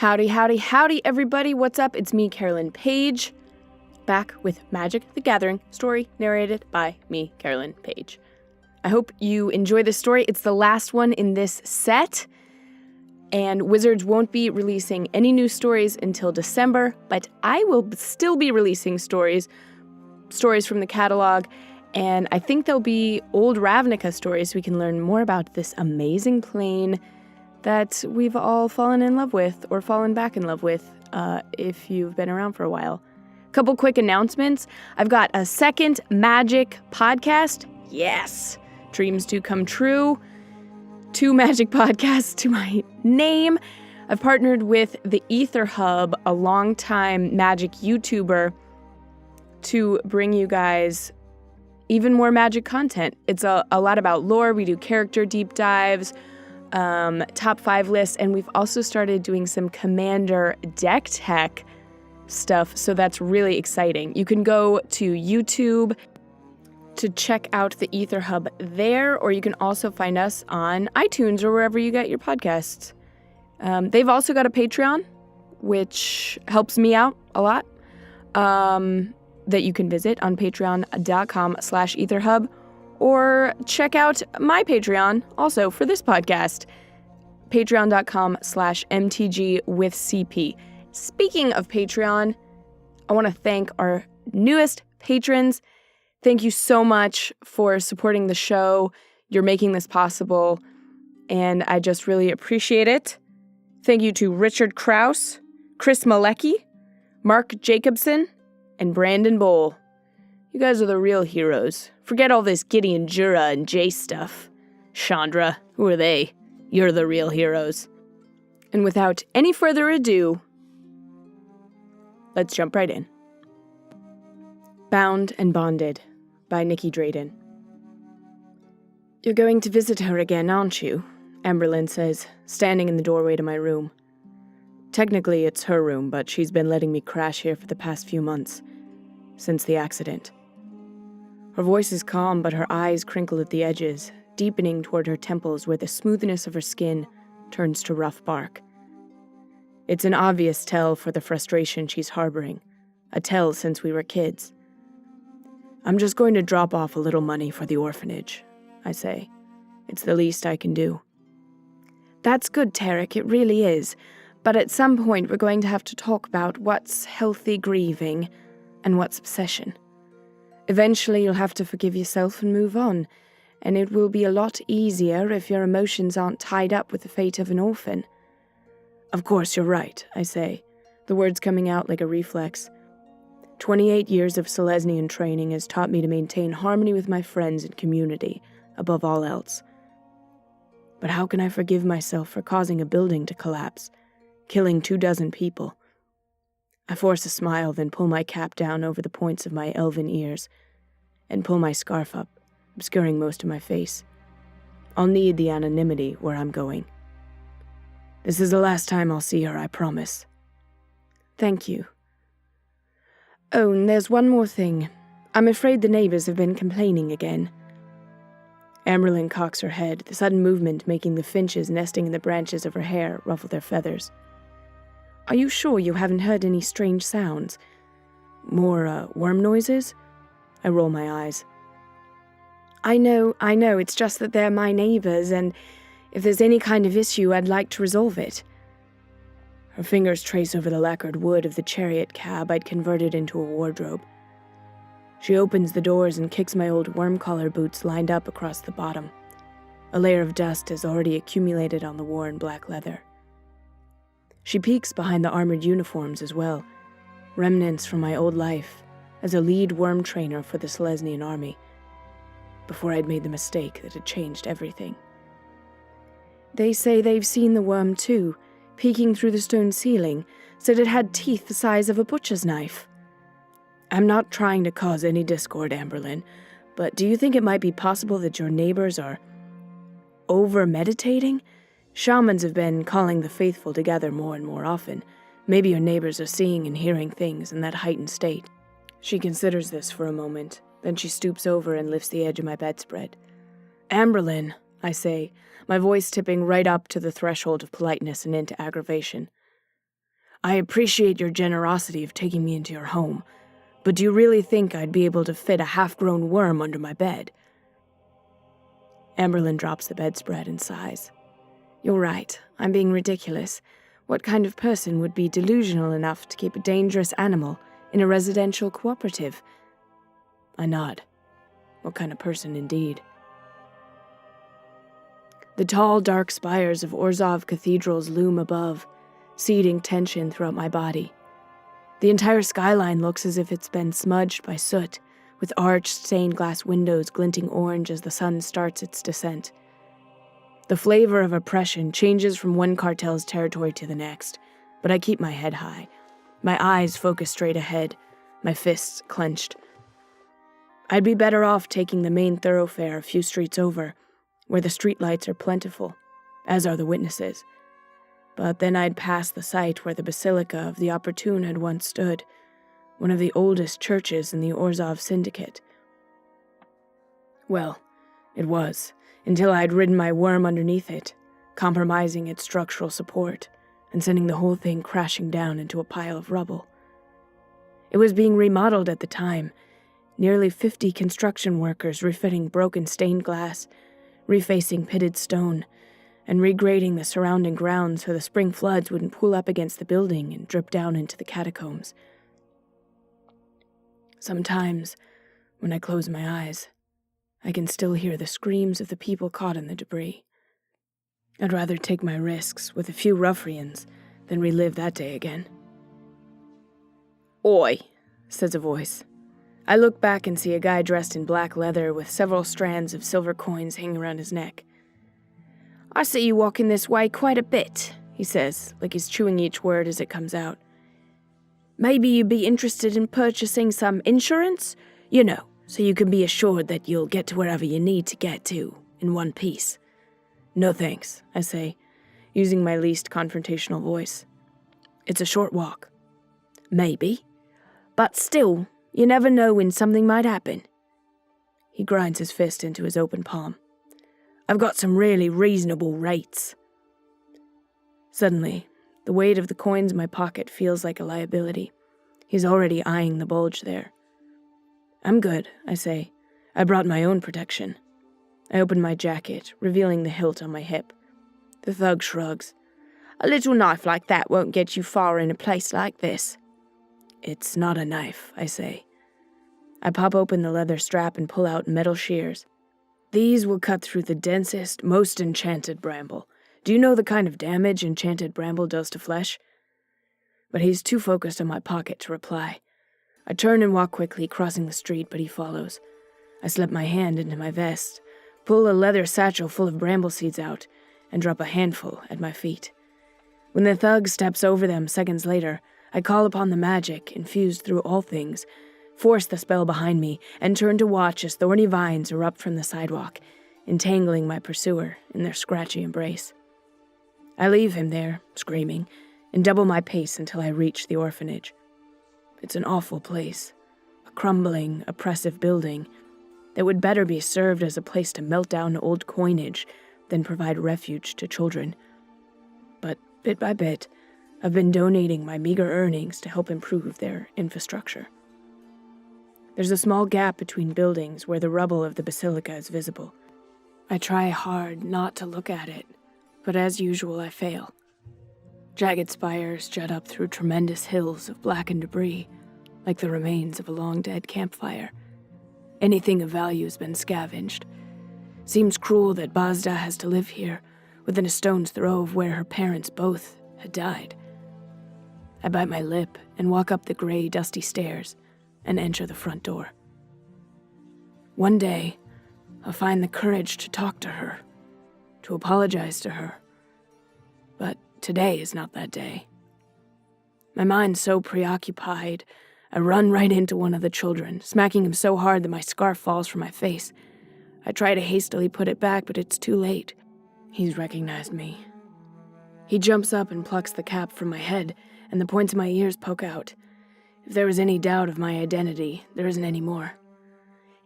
Howdy, howdy, howdy, everybody. What's up? It's me, Carolyn Page, back with Magic the Gathering, story narrated by me, Carolyn Page. I hope you enjoy this story. It's the last one in this set, and Wizards won't be releasing any new stories until December, but I will still be releasing stories from the catalog, and I think there'll be old Ravnica stories so we can learn more about this amazing plane that we've all fallen in love with, or fallen back in love with, if you've been around for a while. Couple quick announcements. I've got a second Magic podcast. Yes! Dreams do come true. 2 Magic podcasts to my name. I've partnered with the Aether Hub, a longtime Magic YouTuber, to bring you guys even more Magic content. It's a lot about lore. We do character deep dives, top 5 lists, and we've also started doing some Commander deck tech stuff, so that's really exciting. You can go to YouTube to check out the Aether Hub there, or you can also find us on iTunes or wherever you get your podcasts. They've also got a Patreon, which helps me out a lot, that you can visit on patreon.com/etherhub, or check out my Patreon also for this podcast, patreon.com/mtg with CP. Speaking of Patreon, I want to thank our newest patrons. Thank you so much for supporting the show. You're making this possible, and I just really appreciate it. Thank you to Richard Krause, Chris Malecki, Mark Jacobson, and Brandon Bowl. You guys are the real heroes. Forget all this Gideon Jura and Jay stuff. Chandra, who are they? You're the real heroes. And without any further ado, let's jump right in. Bound and Bonded by Nicky Drayden. You're going to visit her again, aren't you? Amberlynn says, standing in the doorway to my room. Technically, it's her room, but she's been letting me crash here for the past few months, since the accident. Her voice is calm, but her eyes crinkle at the edges, deepening toward her temples where the smoothness of her skin turns to rough bark. It's an obvious tell for the frustration she's harboring, a tell since we were kids. I'm just going to drop off a little money for the orphanage, I say. It's the least I can do. That's good, Tarek, it really is. But at some point we're going to have to talk about what's healthy grieving and what's obsession. Eventually you'll have to forgive yourself and move on, and it will be a lot easier if your emotions aren't tied up with the fate of an orphan. Of course, you're right, I say, the words coming out like a reflex. 28 years of Selesnyan training has taught me to maintain harmony with my friends and community, above all else. But how can I forgive myself for causing a building to collapse, killing 24 people? I force a smile, then pull my cap down over the points of my elven ears, and pull my scarf up, obscuring most of my face. I'll need the anonymity where I'm going. This is the last time I'll see her, I promise. Thank you. Oh, and there's one more thing. I'm afraid the neighbors have been complaining again. Amberlynn cocks her head, the sudden movement making the finches nesting in the branches of her hair ruffle their feathers. Are you sure you haven't heard any strange sounds? More, worm noises? I roll my eyes. I know, it's just that they're my neighbors, and if there's any kind of issue, I'd like to resolve it. Her fingers trace over the lacquered wood of the chariot cab I'd converted into a wardrobe. She opens the doors and kicks my old worm collar boots lined up across the bottom. A layer of dust has already accumulated on the worn black leather. She peeks behind the armored uniforms as well, remnants from my old life as a lead worm trainer for the Selesnyan army, before I'd made the mistake that had changed everything. They say they've seen the worm too, peeking through the stone ceiling, said it had teeth the size of a butcher's knife. I'm not trying to cause any discord, Amberlynn, but do you think it might be possible that your neighbors are over-meditating? Shamans have been calling the faithful together more and more often. Maybe your neighbors are seeing and hearing things in that heightened state. She considers this for a moment, then she stoops over and lifts the edge of my bedspread. Amberlynn, I say, my voice tipping right up to the threshold of politeness and into aggravation. I appreciate your generosity of taking me into your home, but do you really think I'd be able to fit a half-grown worm under my bed? Amberlynn drops the bedspread and sighs. You're right, I'm being ridiculous. What kind of person would be delusional enough to keep a dangerous animal in a residential cooperative? I nod. What kind of person indeed? The tall, dark spires of Orzhov cathedrals loom above, seeding tension throughout my body. The entire skyline looks as if it's been smudged by soot, with arched stained glass windows glinting orange as the sun starts its descent. The flavor of oppression changes from one cartel's territory to the next, but I keep my head high, my eyes focused straight ahead, my fists clenched. I'd be better off taking the main thoroughfare a few streets over, where the streetlights are plentiful, as are the witnesses. But then I'd pass the site where the Basilica of the Opportune had once stood, one of the oldest churches in the Orzhov Syndicate. Well, it was, until I'd ridden my worm underneath it, compromising its structural support, and sending the whole thing crashing down into a pile of rubble. It was being remodeled at the time, nearly 50 construction workers refitting broken stained glass, refacing pitted stone, and regrading the surrounding ground so the spring floods wouldn't pool up against the building and drip down into the catacombs. Sometimes, when I close my eyes, I can still hear the screams of the people caught in the debris. I'd rather take my risks with a few ruffians than relive that day again. Oi, says a voice. I look back and see a guy dressed in black leather with several strands of silver coins hanging around his neck. I see you walking this way quite a bit, he says, like he's chewing each word as it comes out. Maybe you'd be interested in purchasing some insurance? You know, so you can be assured that you'll get to wherever you need to get to, in one piece. No thanks, I say, using my least confrontational voice. It's a short walk. Maybe. But still, you never know when something might happen. He grinds his fist into his open palm. I've got some really reasonable rates. Suddenly, the weight of the coins in my pocket feels like a liability. He's already eyeing the bulge there. I'm good, I say. I brought my own protection. I open my jacket, revealing the hilt on my hip. The thug shrugs. A little knife like that won't get you far in a place like this. It's not a knife, I say. I pop open the leather strap and pull out metal shears. These will cut through the densest, most enchanted bramble. Do you know the kind of damage enchanted bramble does to flesh? But he's too focused on my pocket to reply. I turn and walk quickly, crossing the street, but he follows. I slip my hand into my vest, pull a leather satchel full of bramble seeds out, and drop a handful at my feet. When the thug steps over them seconds later, I call upon the magic infused through all things, force the spell behind me, and turn to watch as thorny vines erupt from the sidewalk, entangling my pursuer in their scratchy embrace. I leave him there, screaming, and double my pace until I reach the orphanage. It's an awful place, a crumbling, oppressive building that would better be served as a place to melt down old coinage than provide refuge to children. But bit by bit, I've been donating my meager earnings to help improve their infrastructure. There's a small gap between buildings where the rubble of the Basilica is visible. I try hard not to look at it, but as usual I fail. Jagged spires jut up through tremendous hills of blackened debris, like the remains of a long-dead campfire. Anything of value has been scavenged. Seems cruel that Bazda has to live here, within a stone's throw of where her parents both had died. I bite my lip and walk up the gray, dusty stairs and enter the front door. One day, I'll find the courage to talk to her, to apologize to her. But today is not that day. My mind's so preoccupied, I run right into one of the children, smacking him so hard that my scarf falls from my face. I try to hastily put it back, but it's too late. He's recognized me. He jumps up and plucks the cap from my head, and the points of my ears poke out. If there was any doubt of my identity, there isn't any more.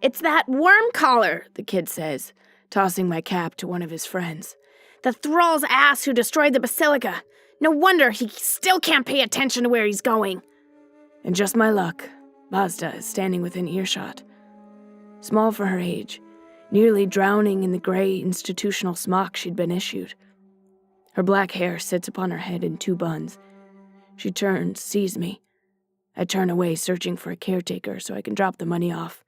"It's that worm collar," the kid says, tossing my cap to one of his friends. "The thrall's ass who destroyed the Basilica. No wonder he still can't pay attention to where he's going. And just my luck, Basda is standing within earshot. Small for her age, nearly drowning in the gray institutional smock she'd been issued. Her black hair sits upon her head in 2 buns. She turns, sees me. I turn away, searching for a caretaker so I can drop the money off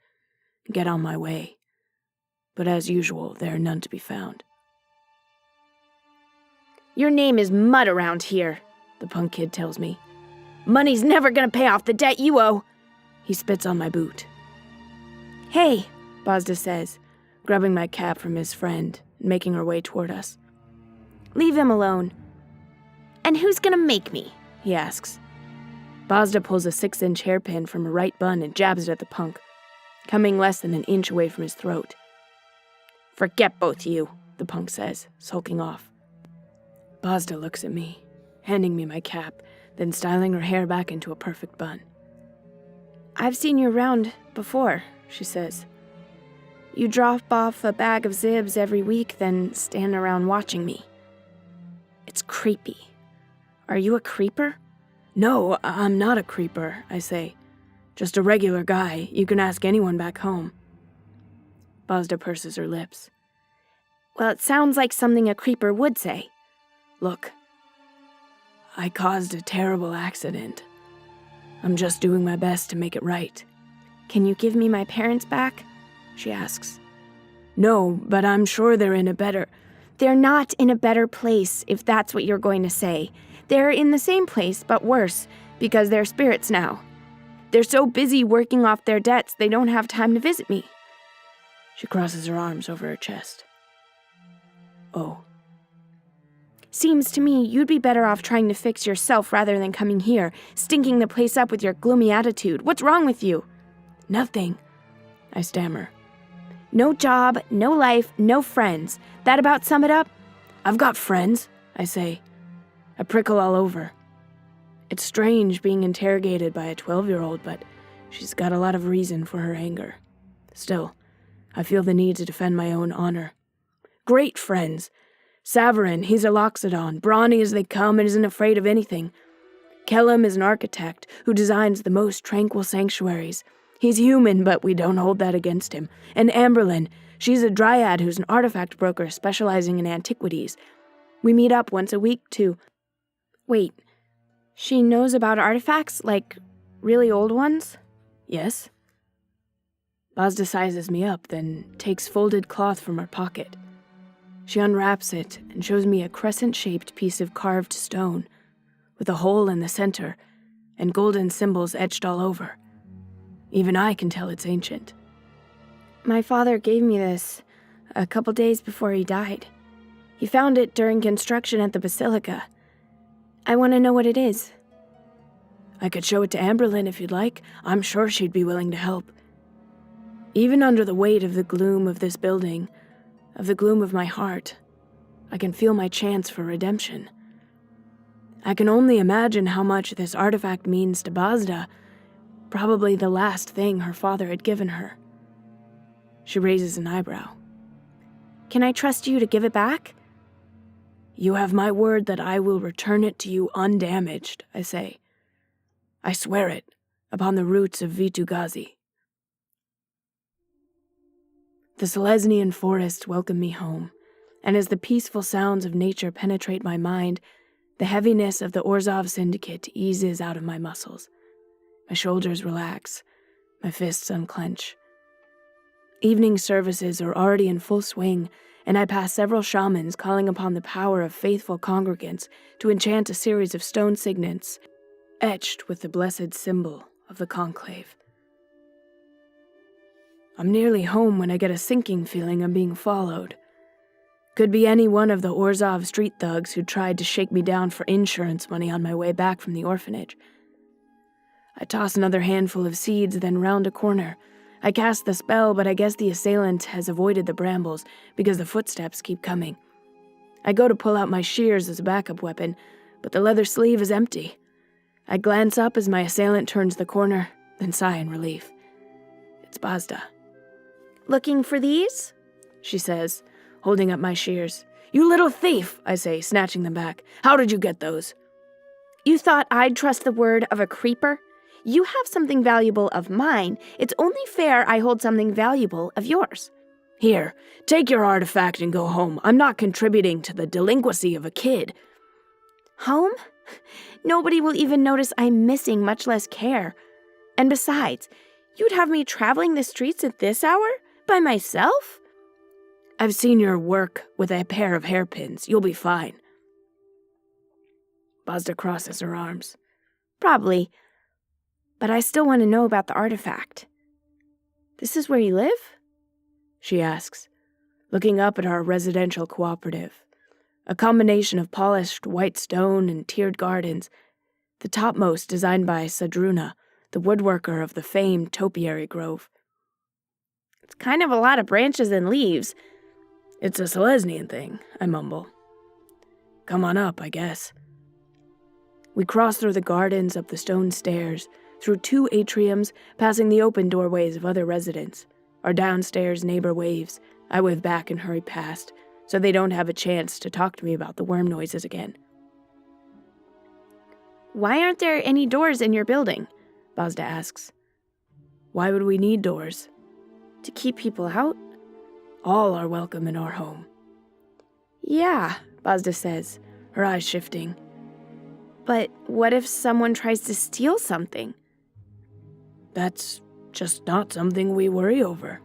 and get on my way. But as usual, there are none to be found. Your name is mud around here, the punk kid tells me. Money's never gonna pay off the debt you owe. He spits on my boot. Hey, Basda says, grabbing my cap from his friend and making her way toward us. Leave him alone. And who's gonna make me? He asks. Basda pulls a 6-inch hairpin from her right bun and jabs it at the punk, coming less than an inch away from his throat. Forget both you, the punk says, sulking off. Basda looks at me, handing me my cap, then styling her hair back into a perfect bun. I've seen you around before, she says. You drop off a bag of zibs every week, then stand around watching me. It's creepy. Are you a creeper? No, I'm not a creeper, I say. Just a regular guy. You can ask anyone back home. Basda purses her lips. Well, it sounds like something a creeper would say. Look, I caused a terrible accident. I'm just doing my best to make it right. Can you give me my parents back? She asks. No, but I'm sure they're in a better... They're not in a better place, if that's what you're going to say. They're in the same place, but worse, because they're spirits now. They're so busy working off their debts, they don't have time to visit me. She crosses her arms over her chest. Oh. Seems to me you'd be better off trying to fix yourself rather than coming here, stinking the place up with your gloomy attitude. What's wrong with you? Nothing, I stammer. No job, no life, no friends. That about sum it up? I've got friends, I say. I prickle all over. It's strange being interrogated by a 12-year-old, but she's got a lot of reason for her anger. Still, I feel the need to defend my own honor. Great friends. Savarin, he's a Loxodon, brawny as they come and isn't afraid of anything. Kellum is an architect who designs the most tranquil sanctuaries. He's human, but we don't hold that against him. And Amberlyn, she's a dryad who's an artifact broker specializing in antiquities. We meet up once a week to... Wait, she knows about artifacts, like really old ones? Yes. Basda sizes me up, then takes folded cloth from her pocket. She unwraps it and shows me a crescent-shaped piece of carved stone, with a hole in the center and golden symbols etched all over. Even I can tell it's ancient. My father gave me this a couple days before he died. He found it during construction at the Basilica. I want to know what it is. I could show it to Amberlyn if you'd like. I'm sure she'd be willing to help. Even under the weight of the gloom of this building, of the gloom of my heart, I can feel my chance for redemption. I can only imagine how much this artifact means to Basda, probably the last thing her father had given her. She raises an eyebrow. Can I trust you to give it back? You have my word that I will return it to you undamaged, I say. I swear it, upon the roots of Vitu-Ghazi. The Selesnyan forests welcome me home, and as the peaceful sounds of nature penetrate my mind, the heaviness of the Orzhov Syndicate eases out of my muscles. My shoulders relax, my fists unclench. Evening services are already in full swing, and I pass several shamans calling upon the power of faithful congregants to enchant a series of stone signets etched with the blessed symbol of the Conclave. I'm nearly home when I get a sinking feeling I'm being followed. Could be any one of the Orzhov street thugs who tried to shake me down for insurance money on my way back from the orphanage. I toss another handful of seeds, then round a corner. I cast the spell, but I guess the assailant has avoided the brambles because the footsteps keep coming. I go to pull out my shears as a backup weapon, but the leather sleeve is empty. I glance up as my assailant turns the corner, then sigh in relief. It's Basda. Looking for these? She says, holding up my shears. You little thief, I say, snatching them back. How did you get those? You thought I'd trust the word of a creeper? You have something valuable of mine. It's only fair I hold something valuable of yours. Here, take your artifact and go home. I'm not contributing to the delinquency of a kid. Home? Nobody will even notice I'm missing, much less care. And besides, you'd have me traveling the streets at this hour? By myself? I've seen your work with a pair of hairpins. You'll be fine. Bazda crosses her arms. Probably. But I still want to know about the artifact. This is where you live? She asks, looking up at our residential cooperative. A combination of polished white stone and tiered gardens, the topmost designed by Sadruna, the woodworker of the famed topiary grove. It's kind of a lot of branches and leaves. It's a Selesnyan thing, I mumble. Come on up, I guess. We cross through the gardens, up the stone stairs, through 2 atriums, passing the open doorways of other residents. Our downstairs neighbor waves. I wave back and hurry past, so they don't have a chance to talk to me about the worm noises again. Why aren't there any doors in your building? Bazda asks. Why would we need doors? To keep people out? All are welcome in our home. Yeah, Bazda says, her eyes shifting. But what if someone tries to steal something? That's just not something we worry over,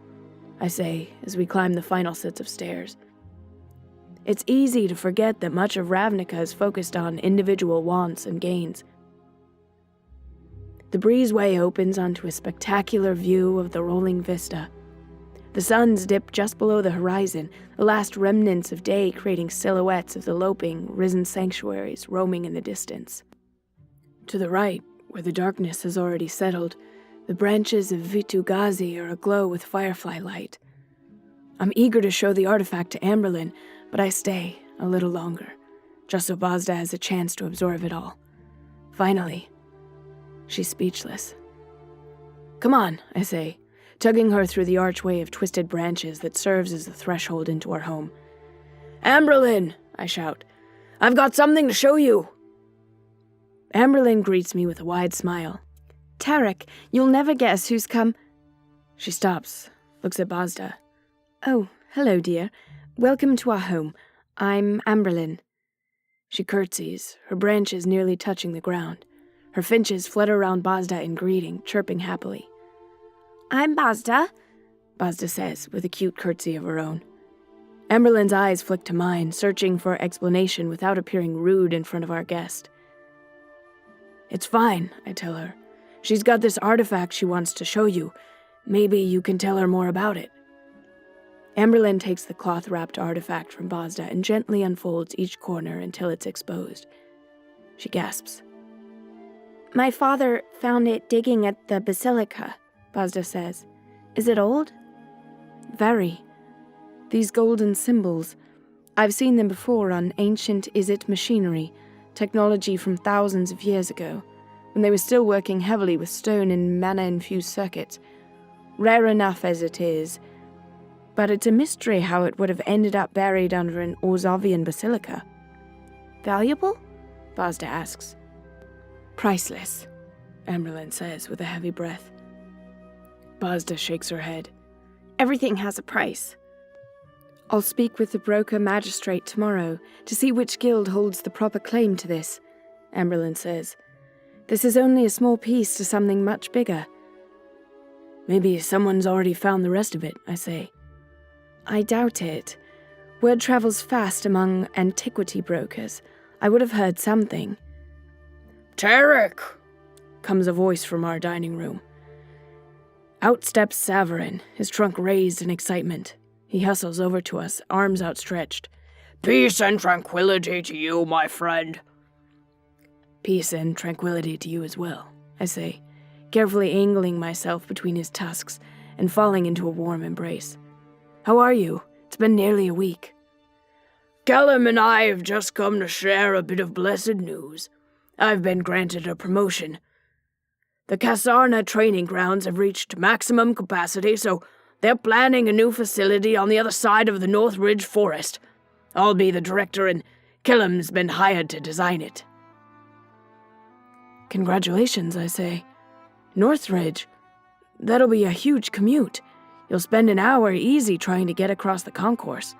I say as we climb the final sets of stairs. It's easy to forget that much of Ravnica is focused on individual wants and gains. The breezeway opens onto a spectacular view of the rolling vista. The suns dip just below the horizon, the last remnants of day creating silhouettes of the loping, risen sanctuaries roaming in the distance. To the right, where the darkness has already settled, the branches of Vitu-Ghazi are aglow with firefly light. I'm eager to show the artifact to Amberlyn, but I stay a little longer, just so Bazda has a chance to absorb it all. Finally, she's speechless. Come on, I say, tugging her through the archway of twisted branches that serves as the threshold into our home. Amberlyn, I shout. I've got something to show you. Amberlyn greets me with a wide smile. Tarek, you'll never guess who's come. She stops, looks at Bazda. Oh, hello, dear. Welcome to our home. I'm Amberlyn. She curtsies, her branches nearly touching the ground. Her finches flutter around Bazda in greeting, chirping happily. I'm Bazda, Bazda says, with a cute curtsy of her own. Amberlyn's eyes flick to mine, searching for explanation without appearing rude in front of our guest. It's fine, I tell her. She's got this artifact she wants to show you. Maybe you can tell her more about it. Amberlyn takes the cloth-wrapped artifact from Bazda and gently unfolds each corner until it's exposed. She gasps. My father found it digging at the Basilica, Bazda says. Is it old? Very. These golden symbols. I've seen them before on ancient Izzet machinery, technology from thousands of years ago, when they were still working heavily with stone and mana-infused circuits. Rare enough as it is, but it's a mystery how it would have ended up buried under an Orzovian basilica. Valuable? Bazda asks. Priceless, Amberlyn says with a heavy breath. Bazda shakes her head. Everything has a price. I'll speak with the broker magistrate tomorrow to see which guild holds the proper claim to this, Amberlyn says. This is only a small piece to something much bigger. Maybe someone's already found the rest of it, I say. I doubt it. Word travels fast among antiquity brokers. I would have heard something. Tarek! Comes a voice from our dining room. Out steps Savarin, his trunk raised in excitement. He hustles over to us, arms outstretched. Peace and tranquility to you, my friend. Peace and tranquility to you as well, I say, carefully angling myself between his tusks and falling into a warm embrace. How are you? It's been nearly a week. Callum and I have just come to share a bit of blessed news. I've been granted a promotion. The Kasarna training grounds have reached maximum capacity, so they're planning a new facility on the other side of the North Ridge Forest. I'll be the director and Killam's been hired to design it. Congratulations, I say. Northridge. That'll be a huge commute. You'll spend an hour easy trying to get across the concourse.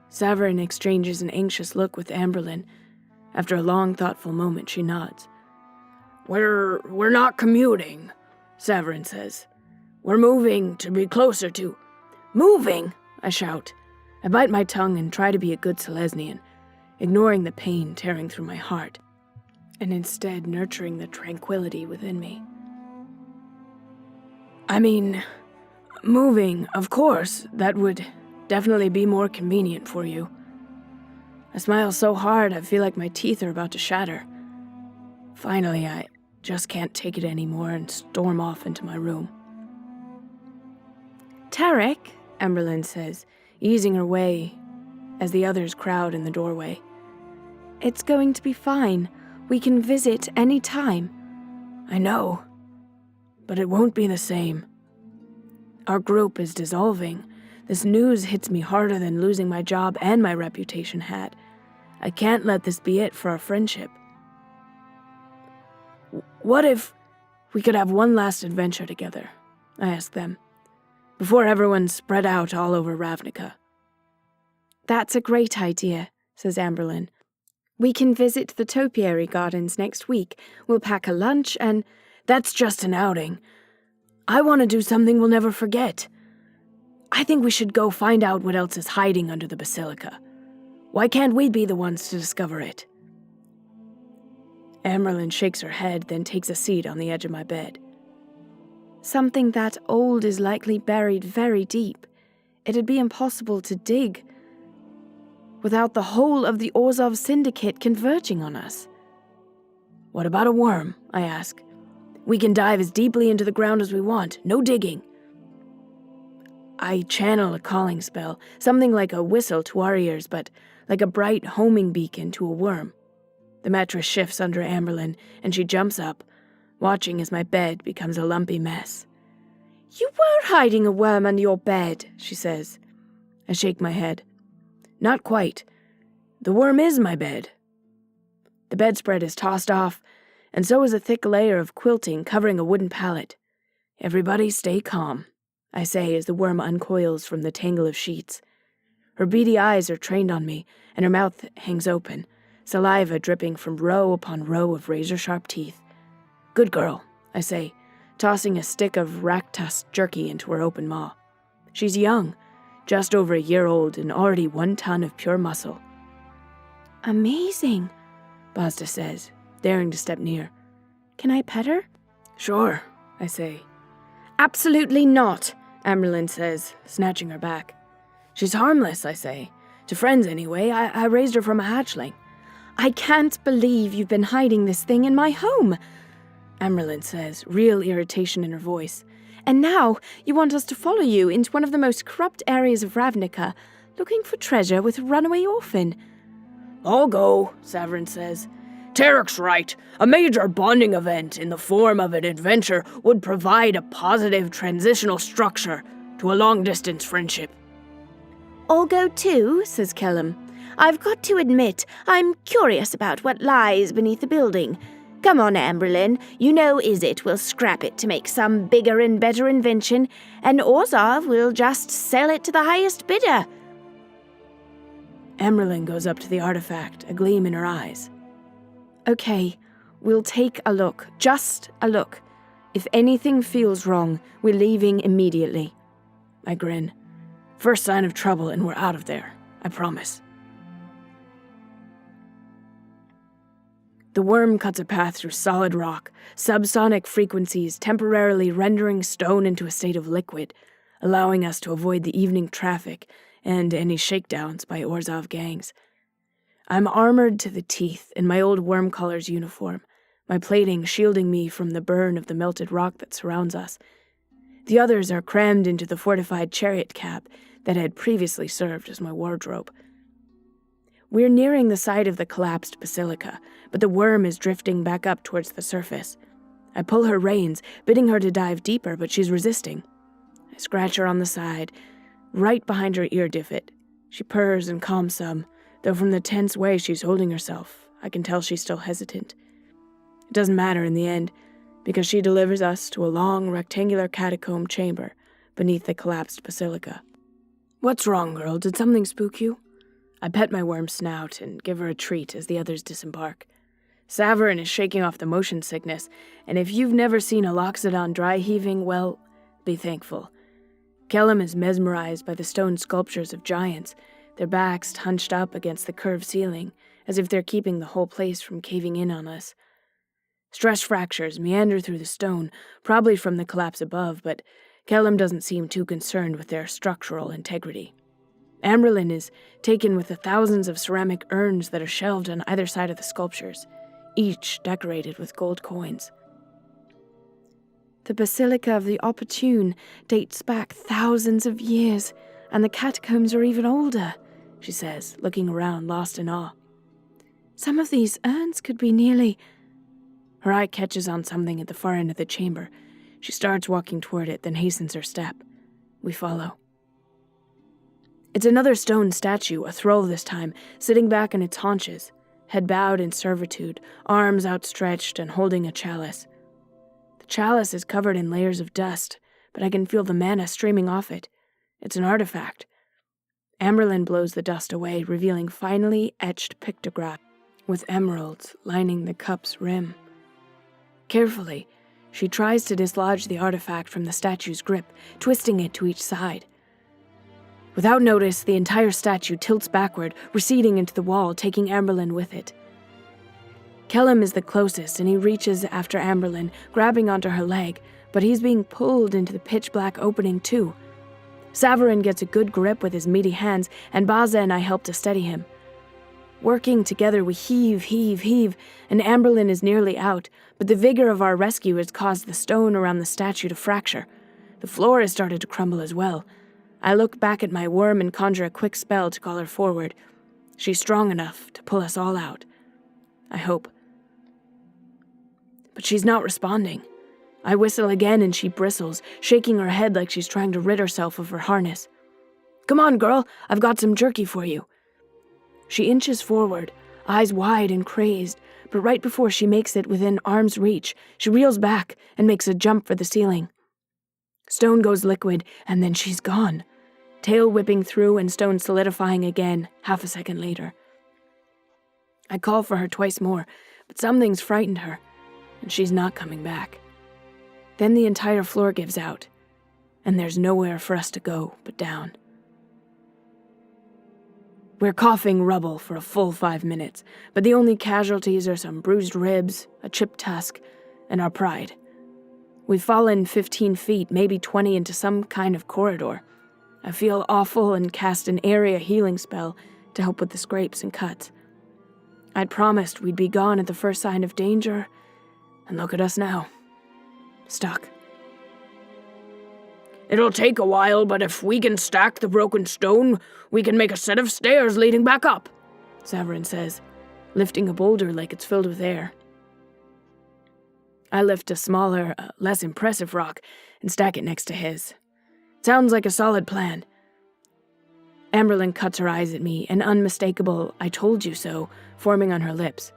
Saverin exchanges an anxious look with Amberlin. After a long, thoughtful moment, she nods. We're not commuting, Saverin says. We're moving to be closer to... Moving, I shout. I bite my tongue and try to be a good Selesnyan, ignoring the pain tearing through my heart, and instead nurturing the tranquility within me. I mean, moving, of course, that would definitely be more convenient for you. I smile so hard I feel like my teeth are about to shatter. Finally, I just can't take it anymore and storm off into my room. Tarek, Amberlin says, easing her way as the others crowd in the doorway. It's going to be fine. We can visit any time. I know, but it won't be the same. Our group is dissolving. This news hits me harder than losing my job and my reputation had. I can't let this be it for our friendship. What if we could have one last adventure together? I ask them, before everyone's spread out all over Ravnica. That's a great idea, says Amberlin. We can visit the topiary gardens next week. We'll pack a lunch and... That's just an outing. I want to do something we'll never forget. I think we should go find out what else is hiding under the Basilica. Why can't we be the ones to discover it? Amberlin shakes her head, then takes a seat on the edge of my bed. Something that old is likely buried very deep. It'd be impossible to dig without the whole of the Orzhov Syndicate converging on us. What about a worm? I ask. We can dive as deeply into the ground as we want, no digging. I channel a calling spell, something like a whistle to our ears, but like a bright homing beacon to a worm. The mattress shifts under Amberlin, and she jumps up, watching as my bed becomes a lumpy mess. You were hiding a worm under your bed, she says. I shake my head. Not quite. The worm is my bed. The bedspread is tossed off, and so is a thick layer of quilting covering a wooden pallet. Everybody stay calm, I say as the worm uncoils from the tangle of sheets. Her beady eyes are trained on me, and her mouth hangs open, saliva dripping from row upon row of razor-sharp teeth. Good girl, I say, tossing a stick of rack-tusk jerky into her open maw. She's young, just over a year old and already 1 ton of pure muscle. Amazing, Basta says, daring to step near. Can I pet her? Sure, I say. Absolutely not, Amberlin says, snatching her back. She's harmless, I say. To friends, anyway. I raised her from a hatchling. I can't believe you've been hiding this thing in my home, Amberlin says, real irritation in her voice. And now you want us to follow you into one of the most corrupt areas of Ravnica, looking for treasure with a runaway orphan. I'll go, Saverin says. Tarek's right. A major bonding event in the form of an adventure would provide a positive transitional structure to a long-distance friendship. I'll go too, says Killam. I've got to admit, I'm curious about what lies beneath the building. Come on, Amberlin. You know Izzet will scrap it to make some bigger and better invention, and Orzhov will just sell it to the highest bidder. Amberlin goes up to the artifact, a gleam in her eyes. Okay, we'll take a look. Just a look. If anything feels wrong, we're leaving immediately. I grin. First sign of trouble and we're out of there. I promise. The worm cuts a path through solid rock, subsonic frequencies temporarily rendering stone into a state of liquid, allowing us to avoid the evening traffic and any shakedowns by Orzhov gangs. I'm armored to the teeth in my old worm caller's uniform, my plating shielding me from the burn of the melted rock that surrounds us. The others are crammed into the fortified chariot cab that had previously served as my wardrobe. We're nearing the side of the collapsed basilica, but the worm is drifting back up towards the surface. I pull her reins, bidding her to dive deeper, but she's resisting. I scratch her on the side, right behind her ear divot. She purrs and calms some, though from the tense way she's holding herself, I can tell she's still hesitant. It doesn't matter in the end, because she delivers us to a long, rectangular catacomb chamber beneath the collapsed basilica. "What's wrong, girl? Did something spook you?" I pet my worm's snout and give her a treat as the others disembark. Saverin is shaking off the motion sickness, and if you've never seen a loxodon dry heaving, well, be thankful. Kellum is mesmerized by the stone sculptures of giants, their backs hunched up against the curved ceiling, as if they're keeping the whole place from caving in on us. Stress fractures meander through the stone, probably from the collapse above, but Kellum doesn't seem too concerned with their structural integrity. Amberlin is taken with the thousands of ceramic urns that are shelved on either side of the sculptures, each decorated with gold coins. The Basilica of the Opportune dates back thousands of years, and the catacombs are even older, she says, looking around, lost in awe. Some of these urns could be nearly... Her eye catches on something at the far end of the chamber. She starts walking toward it, then hastens her step. We follow. It's another stone statue, a thrall this time, sitting back on its haunches, head bowed in servitude, arms outstretched and holding a chalice. The chalice is covered in layers of dust, but I can feel the mana streaming off it. It's an artifact. Amberlin blows the dust away, revealing finely etched pictograph with emeralds lining the cup's rim. Carefully, she tries to dislodge the artifact from the statue's grip, twisting it to each side. Without notice, the entire statue tilts backward, receding into the wall, taking Amberlin with it. Kellum is the closest, and he reaches after Amberlin, grabbing onto her leg, but he's being pulled into the pitch-black opening too. Saverin gets a good grip with his meaty hands, and Baza and I help to steady him. Working together, we heave, and Amberlin is nearly out, but the vigor of our rescue has caused the stone around the statue to fracture. The floor has started to crumble as well. I look back at my worm and conjure a quick spell to call her forward. She's strong enough to pull us all out. I hope. But she's not responding. I whistle again and she bristles, shaking her head like she's trying to rid herself of her harness. "Come on, girl, I've got some jerky for you." She inches forward, eyes wide and crazed, but right before she makes it within arm's reach, she reels back and makes a jump for the ceiling. Stone goes liquid, and then she's gone. Tail whipping through and stone solidifying again, half a second later. I call for her twice more, but something's frightened her, and she's not coming back. Then the entire floor gives out, and there's nowhere for us to go but down. We're coughing rubble for a full 5 minutes, but the only casualties are some bruised ribs, a chipped tusk, and our pride. We've fallen 15 feet, maybe 20, into some kind of corridor. I feel awful and cast an area healing spell to help with the scrapes and cuts. I'd promised we'd be gone at the first sign of danger, and look at us now. Stuck. "It'll take a while, but if we can stack the broken stone, we can make a set of stairs leading back up," Saverin says, lifting a boulder like it's filled with air. I lift a smaller, less impressive rock and stack it next to his. Sounds like a solid plan. Amberlin cuts her eyes at me, an unmistakable "I told you so" forming on her lips.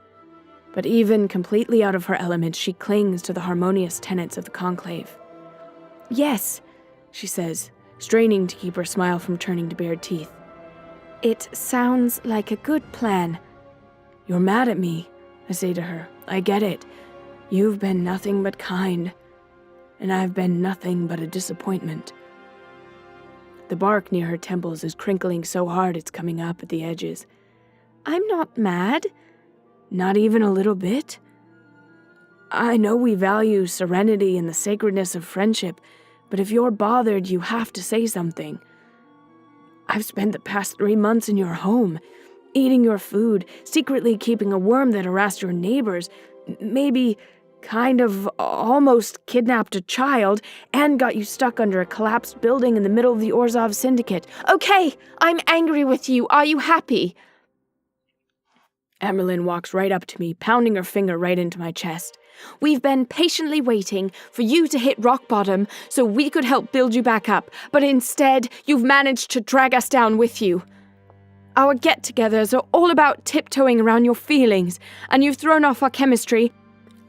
But even completely out of her element, she clings to the harmonious tenets of the conclave. "Yes," she says, straining to keep her smile from turning to bared teeth. "It sounds like a good plan." "You're mad at me," I say to her. "I get it. You've been nothing but kind, and I've been nothing but a disappointment." The bark near her temples is crinkling so hard it's coming up at the edges. "I'm not mad." "Not even a little bit?" "I know we value serenity and the sacredness of friendship, but if you're bothered, you have to say something. I've spent the past 3 months in your home, eating your food, secretly keeping a worm that harassed your neighbors, maybe kind of almost kidnapped a child, and got you stuck under a collapsed building in the middle of the Orzhov Syndicate." "Okay, I'm angry with you. Are you happy?" Amberlin walks right up to me, pounding her finger right into my chest. We've been patiently waiting for you to hit rock bottom so we could help build you back up, but instead, you've managed to drag us down with you. Our get-togethers are all about tiptoeing around your feelings, and you've thrown off our chemistry.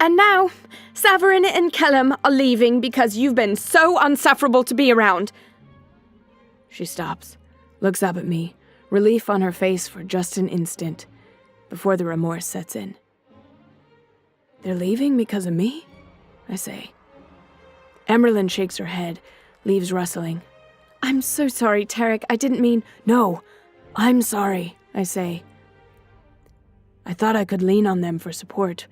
And now, Saverin and Kellum are leaving because you've been so unsufferable to be around. She stops, looks up at me, relief on her face for just an instant, before the remorse sets in. They're leaving because of me? I say. Emberlyn shakes her head, leaves rustling. I'm so sorry, Tarek. I didn't mean... No, I'm sorry, I say. I thought I could lean on them for support,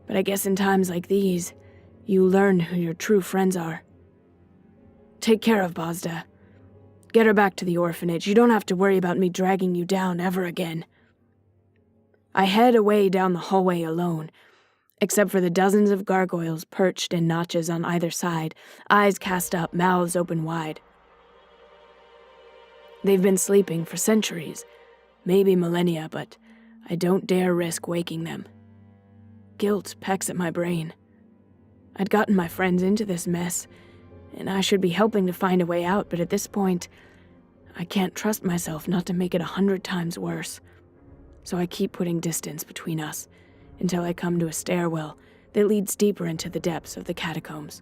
but I guess in times like these, you learn who your true friends are. Take care of Bazda. Get her back to the orphanage. You don't have to worry about me dragging you down ever again. I head away down the hallway alone, except for the dozens of gargoyles perched in notches on either side, eyes cast up, mouths open wide. They've been sleeping for centuries, maybe millennia, but I don't dare risk waking them. Guilt pecks at my brain. I'd gotten my friends into this mess, and I should be helping to find a way out, but at this point, I can't trust myself not to make it 100 times worse. So I keep putting distance between us, until I come to a stairwell that leads deeper into the depths of the catacombs.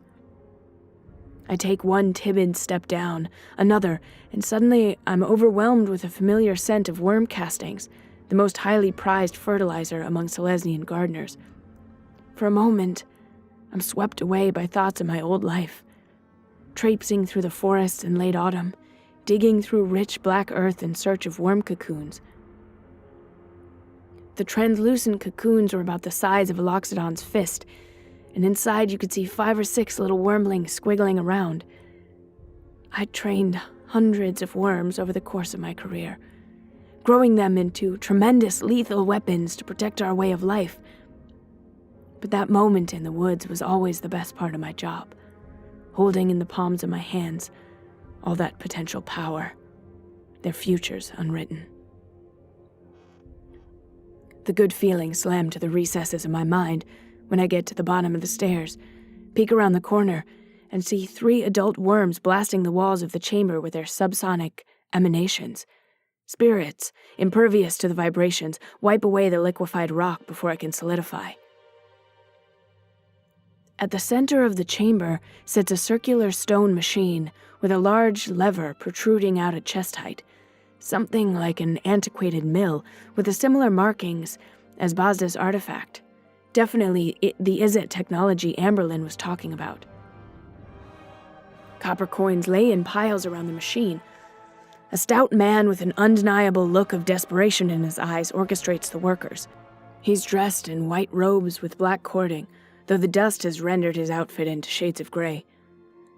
I take one timid step down, another, and suddenly I'm overwhelmed with a familiar scent of worm castings, the most highly prized fertilizer among Selesnyan gardeners. For a moment, I'm swept away by thoughts of my old life, traipsing through the forests in late autumn, digging through rich black earth in search of worm cocoons. The translucent cocoons were about the size of a loxodon's fist, and inside you could see 5 or 6 little wormlings squiggling around. I'd trained hundreds of worms over the course of my career, growing them into tremendous lethal weapons to protect our way of life. But that moment in the woods was always the best part of my job, holding in the palms of my hands all that potential power, their futures unwritten. The good feeling slammed to the recesses of my mind when I get to the bottom of the stairs, peek around the corner, and see 3 adult worms blasting the walls of the chamber with their subsonic emanations. Spirits, impervious to the vibrations, wipe away the liquefied rock before it can solidify. At the center of the chamber sits a circular stone machine with a large lever protruding out at chest height, something like an antiquated mill with the similar markings as Bazda's artifact. Definitely the Izzet technology Amberlyn was talking about. Copper coins lay in piles around the machine. A stout man with an undeniable look of desperation in his eyes orchestrates the workers. He's dressed in white robes with black cording, though the dust has rendered his outfit into shades of gray.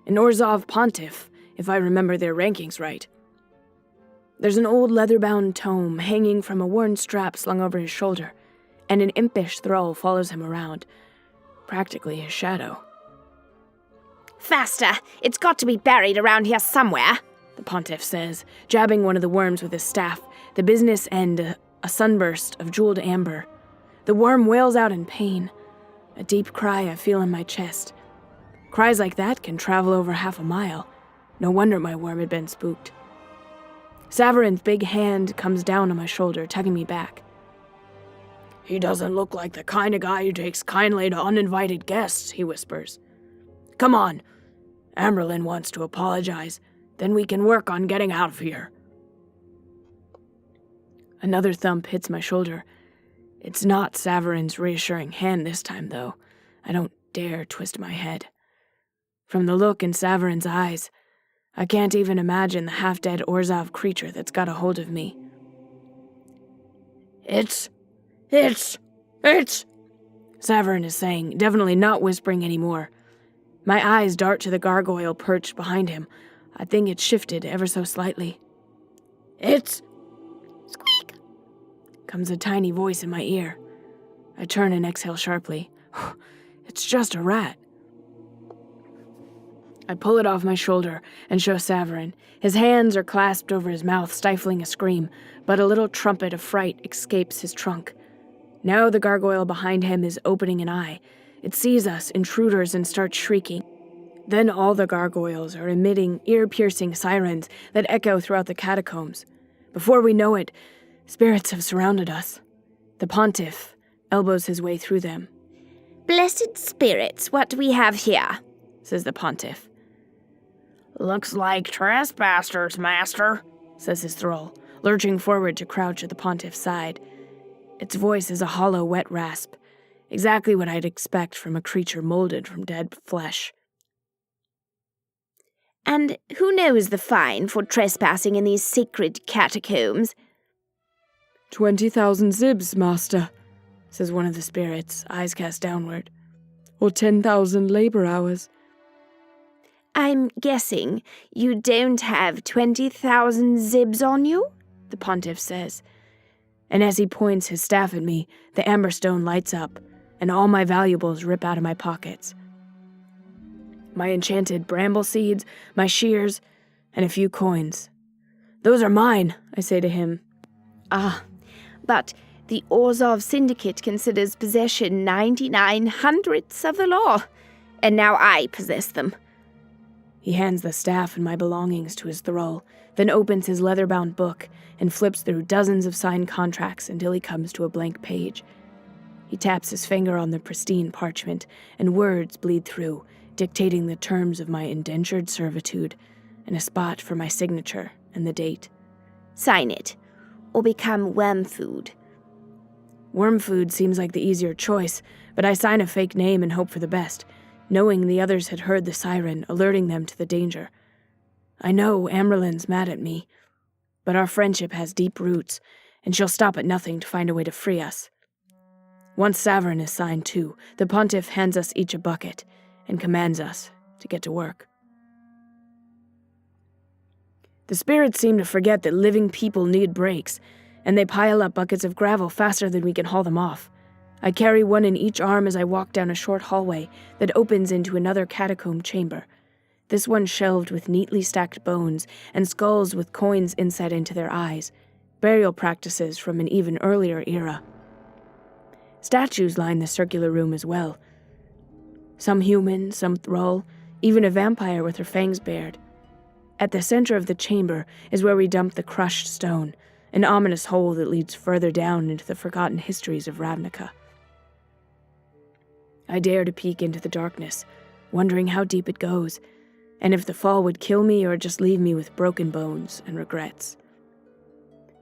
An Orzhov pontiff, if I remember their rankings right. There's an old leather-bound tome hanging from a worn strap slung over his shoulder, and an impish thrall follows him around, practically his shadow. Faster! It's got to be buried around here somewhere, the pontiff says, jabbing one of the worms with his staff, the business end a sunburst of jeweled amber. The worm wails out in pain, a deep cry I feel in my chest. Cries like that can travel over half a mile. No wonder my worm had been spooked. Saverin's big hand comes down on my shoulder, tugging me back. He doesn't look like the kind of guy who takes kindly to uninvited guests, he whispers. Come on. Amberlyn wants to apologize. Then we can work on getting out of here. Another thump hits my shoulder. It's not Saverin's reassuring hand this time, though. I don't dare twist my head. From the look in Saverin's eyes, I can't even imagine the half-dead Orzhov creature that's got a hold of me. It's... Saverin is saying, definitely not whispering anymore. My eyes dart to the gargoyle perched behind him. I think it's shifted ever so slightly. It's... Squeak! Comes a tiny voice in my ear. I turn and exhale sharply. It's just a rat. I pull it off my shoulder and show Saverin. His hands are clasped over his mouth, stifling a scream, but a little trumpet of fright escapes his trunk. Now the gargoyle behind him is opening an eye, It sees us, intruders, and starts shrieking. Then all the gargoyles are emitting ear-piercing sirens that echo throughout the catacombs. Before we know it, spirits have surrounded us. The pontiff elbows his way through them. "Blessed spirits, what do we have here?" says the pontiff. "Looks like trespassers, master," says his thrall, lurching forward to crouch at the pontiff's side. Its voice is a hollow, wet rasp, exactly what I'd expect from a creature molded from dead flesh. "And who knows the fine for trespassing in these sacred catacombs?" 20,000 zibs, master, says one of the spirits, eyes cast downward. Or 10,000 labor hours. "I'm guessing you don't have 20,000 zibs on you?" the pontiff says. And as he points his staff at me, the amber stone lights up, and all my valuables rip out of my pockets. My enchanted bramble seeds, my shears, and a few coins. "Those are mine," I say to him. "Ah, but the Orzhov Syndicate considers possession 99 hundredths of the law, and now I possess them." He hands the staff and my belongings to his thrall, then opens his leather-bound book and flips through dozens of signed contracts until he comes to a blank page. He taps his finger on the pristine parchment, and words bleed through, dictating the terms of my indentured servitude, and a spot for my signature and the date. "Sign it, or become worm food." Worm food seems like the easier choice, but I sign a fake name and hope for the best, knowing the others had heard the siren, alerting them to the danger. I know Amberlin's mad at me, but our friendship has deep roots, and she'll stop at nothing to find a way to free us. Once Savern is signed too, the pontiff hands us each a bucket and commands us to get to work. The spirits seem to forget that living people need breaks, and they pile up buckets of gravel faster than we can haul them off. I carry one in each arm as I walk down a short hallway that opens into another catacomb chamber. This one shelved with neatly stacked bones and skulls with coins inset into their eyes, burial practices from an even earlier era. Statues line the circular room as well. Some human, some thrall, even a vampire with her fangs bared. At the center of the chamber is where we dump the crushed stone, an ominous hole that leads further down into the forgotten histories of Ravnica. I dare to peek into the darkness, wondering how deep it goes, and if the fall would kill me or just leave me with broken bones and regrets.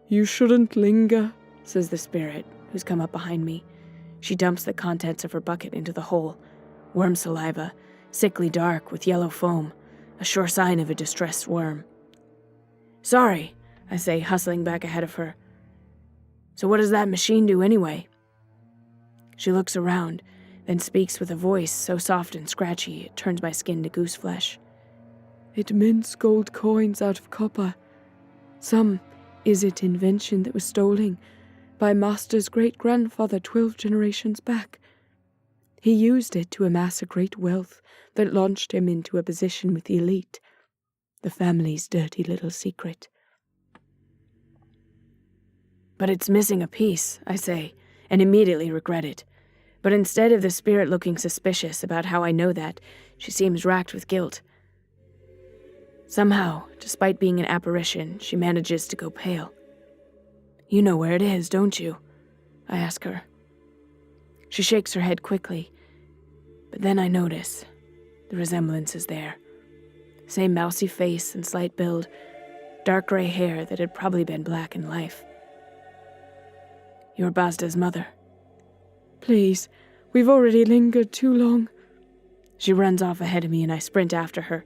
"You shouldn't linger," says the spirit, who's come up behind me. She dumps the contents of her bucket into the hole, worm saliva, sickly dark with yellow foam, a sure sign of a distressed worm. "Sorry," I say, hustling back ahead of her. "So what does that machine do anyway?" She looks around, then speaks with a voice so soft and scratchy it turns my skin to goose flesh. "It mints gold coins out of copper. Some is it invention that was stolen by Master's great-grandfather 12 generations back. He used it to amass a great wealth that launched him into a position with the elite. The family's dirty little secret." "But it's missing a piece," I say, and immediately regret it. But instead of the spirit looking suspicious about how I know that, she seems racked with guilt. Somehow, despite being an apparition, she manages to go pale. "You know where it is, don't you?" I ask her. She shakes her head quickly, but then I notice the resemblance is there. Same mousy face and slight build, dark gray hair that had probably been black in life. "You're Bazda's mother." "Please, we've already lingered too long." She runs off ahead of me and I sprint after her.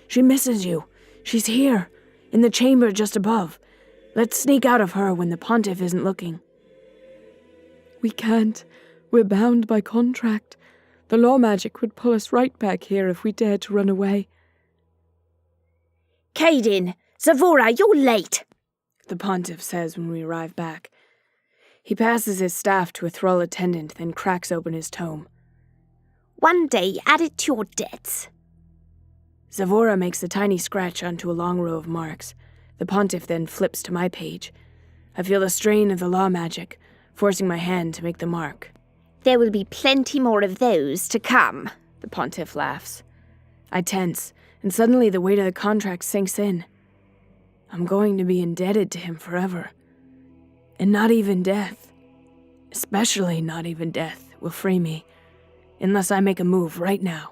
"She misses you. She's here, in the chamber just above. Let's sneak out of her when the pontiff isn't looking." "We can't. We're bound by contract. The law magic would pull us right back here if we dared to run away." "Caden, Zavora, you're late," the pontiff says when we arrive back. He passes his staff to a thrall attendant, then cracks open his tome. "One day add it to your debts." Zavora makes a tiny scratch onto a long row of marks. The pontiff then flips to my page. I feel the strain of the law magic, forcing my hand to make the mark. There will be plenty more of those to come. The pontiff laughs. I tense, and suddenly the weight of the contract sinks in. I'm going to be indebted to him forever. And not even death, especially not even death, will free me, unless I make a move right now.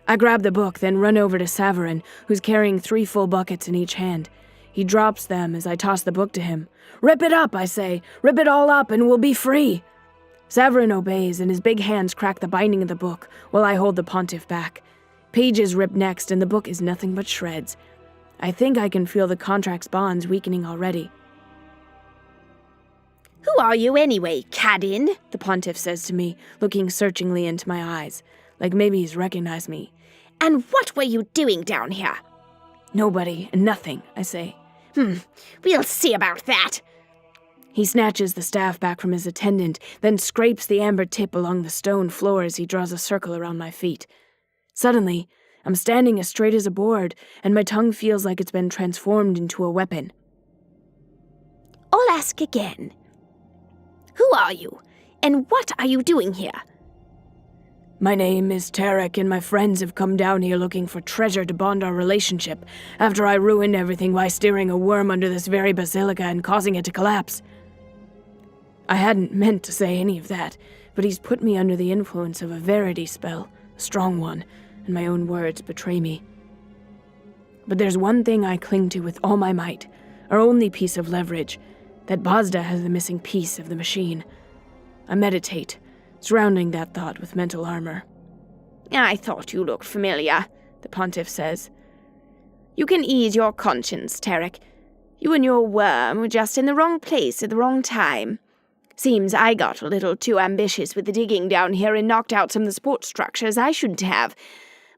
I grab the book, then run over to Saverin, who's carrying 3 full buckets in each hand. He drops them as I toss the book to him. "Rip it up," I say. "Rip it all up and we'll be free." Saverin obeys, and his big hands crack the binding of the book, while I hold the pontiff back. Pages rip next, and the book is nothing but shreds. I think I can feel the contract's bonds weakening already. Who are you anyway, Cadin? The pontiff says to me, looking searchingly into my eyes, like maybe he's recognized me. And what were you doing down here? Nobody and nothing, I say. We'll see about that. He snatches the staff back from his attendant, then scrapes the amber tip along the stone floor as he draws a circle around my feet. Suddenly, I'm standing as straight as a board, and my tongue feels like it's been transformed into a weapon. I'll ask again. Who are you, and what are you doing here? My name is Tarek, and my friends have come down here looking for treasure to bond our relationship after I ruined everything by steering a worm under this very basilica and causing it to collapse. I hadn't meant to say any of that, but he's put me under the influence of a verity spell, a strong one, and my own words betray me. But there's one thing I cling to with all my might, our only piece of leverage, that Bazda has the missing piece of the machine. I meditate, surrounding that thought with mental armor. I thought you looked familiar, the pontiff says. You can ease your conscience, Tarek. You and your worm were just in the wrong place at the wrong time. Seems I got a little too ambitious with the digging down here and knocked out some of the support structures I shouldn't have.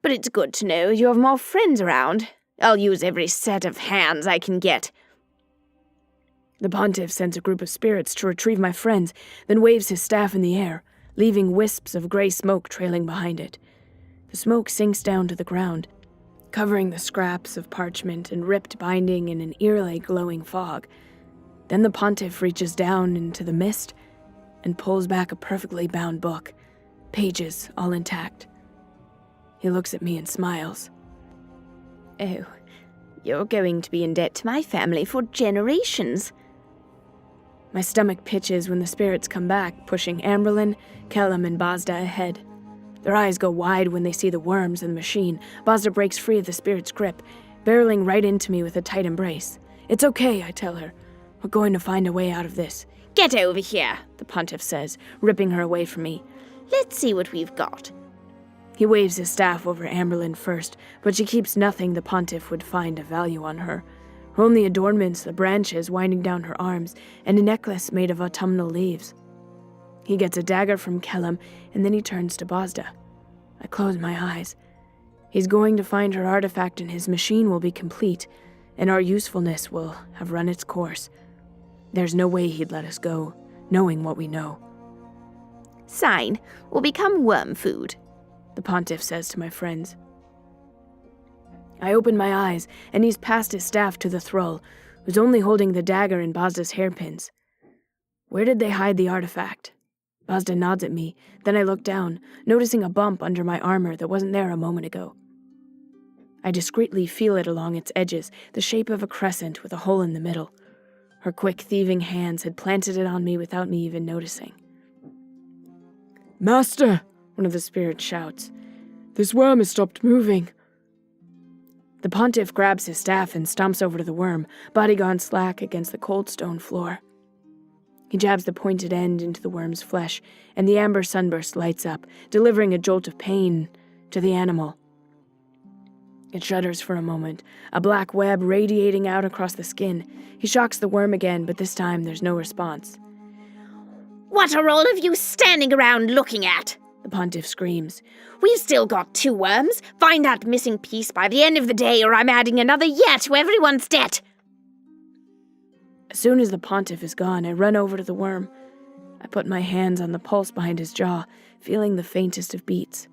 But it's good to know you have more friends around. I'll use every set of hands I can get. The pontiff sends a group of spirits to retrieve my friends, then waves his staff in the air, leaving wisps of gray smoke trailing behind it. The smoke sinks down to the ground, covering the scraps of parchment and ripped binding in an eerily glowing fog. Then the pontiff reaches down into the mist and pulls back a perfectly bound book, pages all intact. He looks at me and smiles. Oh, you're going to be in debt to my family for generations. My stomach pitches when the spirits come back, pushing Amberlin, Kellum, and Bazda ahead. Their eyes go wide when they see the worms in the machine. Bazda breaks free of the spirit's grip, barreling right into me with a tight embrace. It's okay, I tell her. We're going to find a way out of this. Get over here, the pontiff says, ripping her away from me. Let's see what we've got. He waves his staff over Amberlin first, but she keeps nothing the pontiff would find of value on her. Only adornments, the branches winding down her arms, and a necklace made of autumnal leaves. He gets a dagger from Kellum, and then he turns to Bazda. I close my eyes. He's going to find her artifact and his machine will be complete, and our usefulness will have run its course. There's no way he'd let us go, knowing what we know. Sign will become worm food, the pontiff says to my friends. I open my eyes, and he's passed his staff to the thrall, who's only holding the dagger and Bazda's hairpins. Where did they hide the artifact? Bazda nods at me, then I look down, noticing a bump under my armor that wasn't there a moment ago. I discreetly feel it along its edges, the shape of a crescent with a hole in the middle. Her quick, thieving hands had planted it on me without me even noticing. "Master!" one of the spirits shouts. "This worm has stopped moving." The pontiff grabs his staff and stomps over to the worm, body gone slack against the cold stone floor. He jabs the pointed end into the worm's flesh, and the amber sunburst lights up, delivering a jolt of pain to the animal. It shudders for a moment, a black web radiating out across the skin. He shocks the worm again, but this time there's no response. What are all of you standing around looking at? The pontiff screams. We've still got 2 worms. Find that missing piece by the end of the day, or I'm adding another year to everyone's debt. As soon as the pontiff is gone, I run over to the worm. I put my hands on the pulse behind his jaw, feeling the faintest of beats.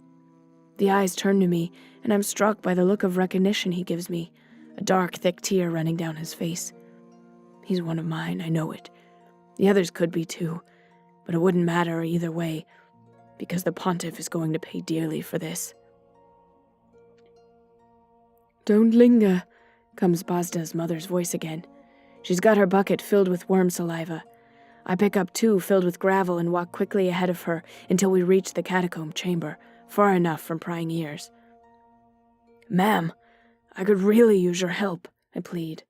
The eyes turn to me, and I'm struck by the look of recognition he gives me, a dark, thick tear running down his face. He's one of mine, I know it. The others could be too. but it wouldn't matter either way, because the Pontiff is going to pay dearly for this. "Don't linger," comes Bazda's mother's voice again. She's got her bucket filled with worm saliva. I pick up 2 filled with gravel and walk quickly ahead of her until we reach the catacomb chamber, far enough from prying ears. "Ma'am, I could really use your help," I plead.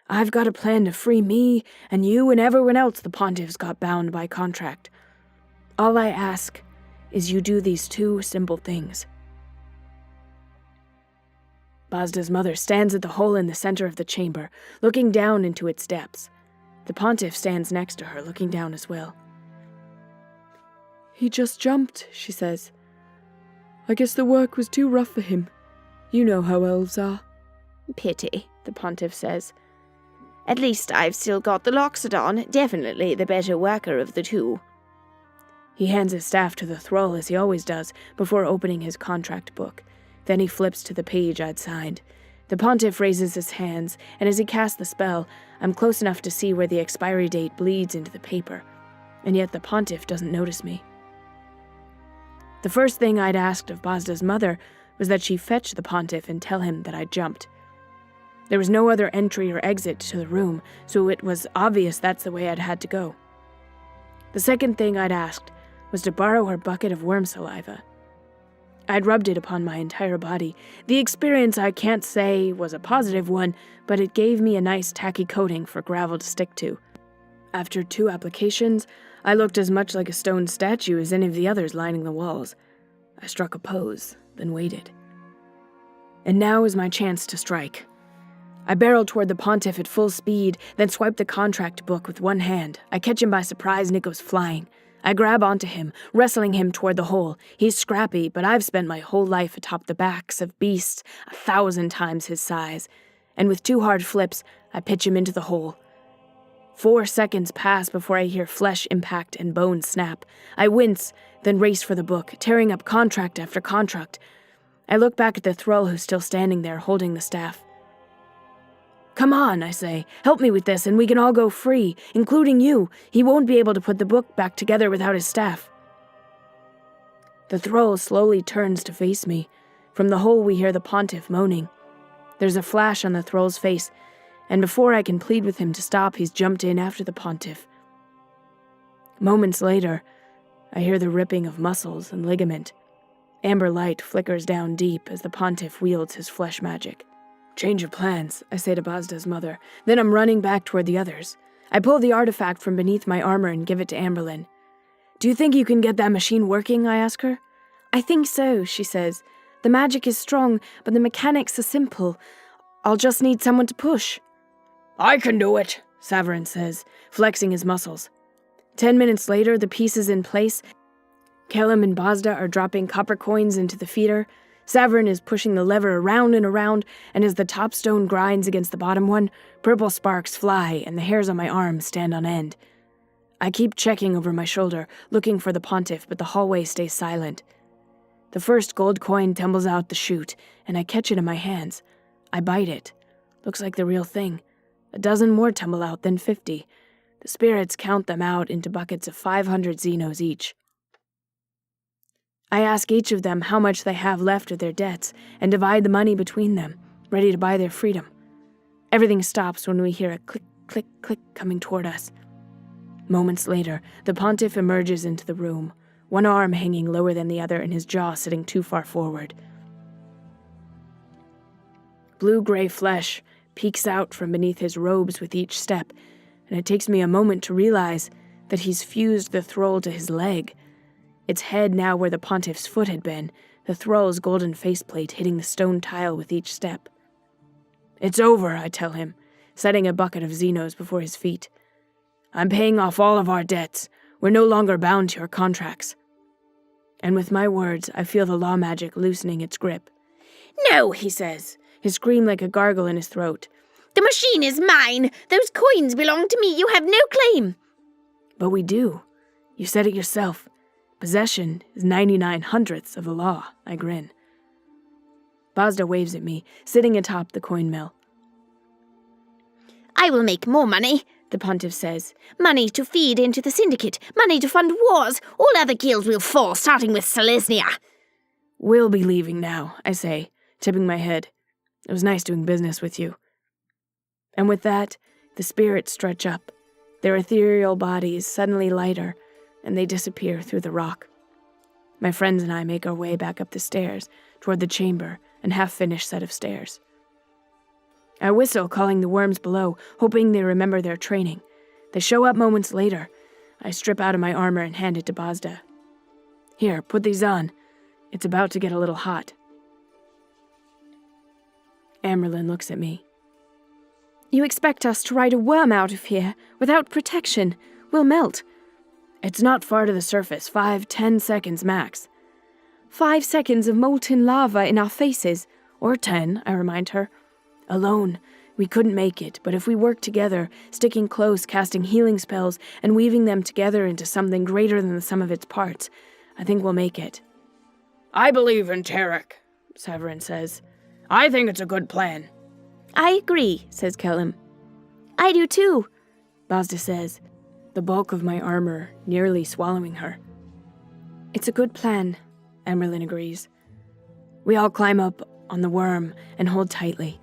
"I've got a plan to free me and you and everyone else the Pontiff's got bound by contract. All I ask is you do these 2 simple things." Bazda's mother stands at the hole in the center of the chamber, looking down into its depths. The Pontiff stands next to her, looking down as well. "He just jumped," she says. "I guess the work was too rough for him. You know how elves are." "Pity," the Pontiff says. "At least I've still got the Loxodon, definitely the better worker of the 2. He hands his staff to the thrall as he always does before opening his contract book. Then he flips to the page I'd signed. The Pontiff raises his hands, and as he casts the spell, I'm close enough to see where the expiry date bleeds into the paper, and yet the Pontiff doesn't notice me. The first thing I'd asked of Bazda's mother was that she fetch the Pontiff and tell him that I'd jumped. There was no other entry or exit to the room, so it was obvious that's the way I'd had to go. The second thing I'd asked was to borrow her bucket of worm saliva. I'd rubbed it upon my entire body. The experience, I can't say, was a positive one, but it gave me a nice tacky coating for gravel to stick to. After 2 applications, I looked as much like a stone statue as any of the others lining the walls. I struck a pose, then waited. And now is my chance to strike. I barreled toward the Pontiff at full speed, then swiped the contract book with one hand. I catch him by surprise and it goes flying. I grab onto him, wrestling him toward the hole. He's scrappy, but I've spent my whole life atop the backs of beasts 1,000 times his size. And with 2 hard flips, I pitch him into the hole. 4 seconds pass before I hear flesh impact and bone snap. I wince, then race for the book, tearing up contract after contract. I look back at the thrall who's still standing there, holding the staff. "Come on," I say. "Help me with this and we can all go free, including you. He won't be able to put the book back together without his staff." The thrall slowly turns to face me. From the hole we hear the Pontiff moaning. There's a flash on the thrall's face, and before I can plead with him to stop, he's jumped in after the Pontiff. Moments later, I hear the ripping of muscles and ligament. Amber light flickers down deep as the Pontiff wields his flesh magic. "Change of plans," I say to Bazda's mother. Then I'm running back toward the others. I pull the artifact from beneath my armor and give it to Amberlyn. "Do you think you can get that machine working?" I ask her. "I think so," she says. "The magic is strong, but the mechanics are simple. I'll just need someone to push." I can do it, Saverin says, flexing his muscles. 10 minutes later, the piece is in place. Kellum and Bazda are dropping copper coins into the feeder. Saverin is pushing the lever around and around, and as the top stone grinds against the bottom one, purple sparks fly and the hairs on my arms stand on end. I keep checking over my shoulder, looking for the Pontiff, but the hallway stays silent. The first gold coin tumbles out the chute, and I catch it in my hands. I bite it. Looks like the real thing. A dozen more tumble out, then 50. The spirits count them out into buckets of 500 Xenos each. I ask each of them how much they have left of their debts and divide the money between them, ready to buy their freedom. Everything stops when we hear a click, click, click coming toward us. Moments later, the Pontiff emerges into the room, one arm hanging lower than the other and his jaw sitting too far forward. Blue-gray flesh peeks out from beneath his robes with each step, and it takes me a moment to realize that he's fused the thrall to his leg. Its head now where the Pontiff's foot had been, the thrall's golden faceplate hitting the stone tile with each step. "It's over," I tell him, setting a bucket of Xenos before his feet. "I'm paying off all of our debts. We're no longer bound to your contracts." And with my words, I feel the law magic loosening its grip. "No," he says, his scream like a gargle in his throat. "The machine is mine. Those coins belong to me. You have no claim." "But we do. You said it yourself. Possession is 99 hundredths of the law," I grin. Bazda waves at me, sitting atop the coin mill. "I will make more money. the pontiff says. Money to feed into the syndicate. Money to fund wars. All other guilds will fall, starting with Selesnya. We'll be leaving now, I say, tipping my head. It was nice doing business with you. And with that, the spirits stretch up, their ethereal bodies suddenly lighter, and they disappear through the rock. My friends and I make our way back up the stairs, toward the chamber and half-finished set of stairs. I whistle, calling the worms below, hoping they remember their training. They show up moments later. I strip out of my armor and hand it to Bazda. Here, put these on. It's about to get a little hot. Amberlin looks at me. You expect us to ride a worm out of here without protection? We'll melt. It's not far to the surface, 5-10 seconds max. 5 seconds of molten lava in our faces. Or 10, I remind her. Alone, we couldn't make it, but if we work together, sticking close, casting healing spells, and weaving them together into something greater than the sum of its parts, I think we'll make it. I believe in Tarek, Severin says. I think it's a good plan. I agree, says Kellum. I do too, Bazda says, the bulk of my armor nearly swallowing her. It's a good plan, Amberlin agrees. We all climb up on the worm and hold tightly.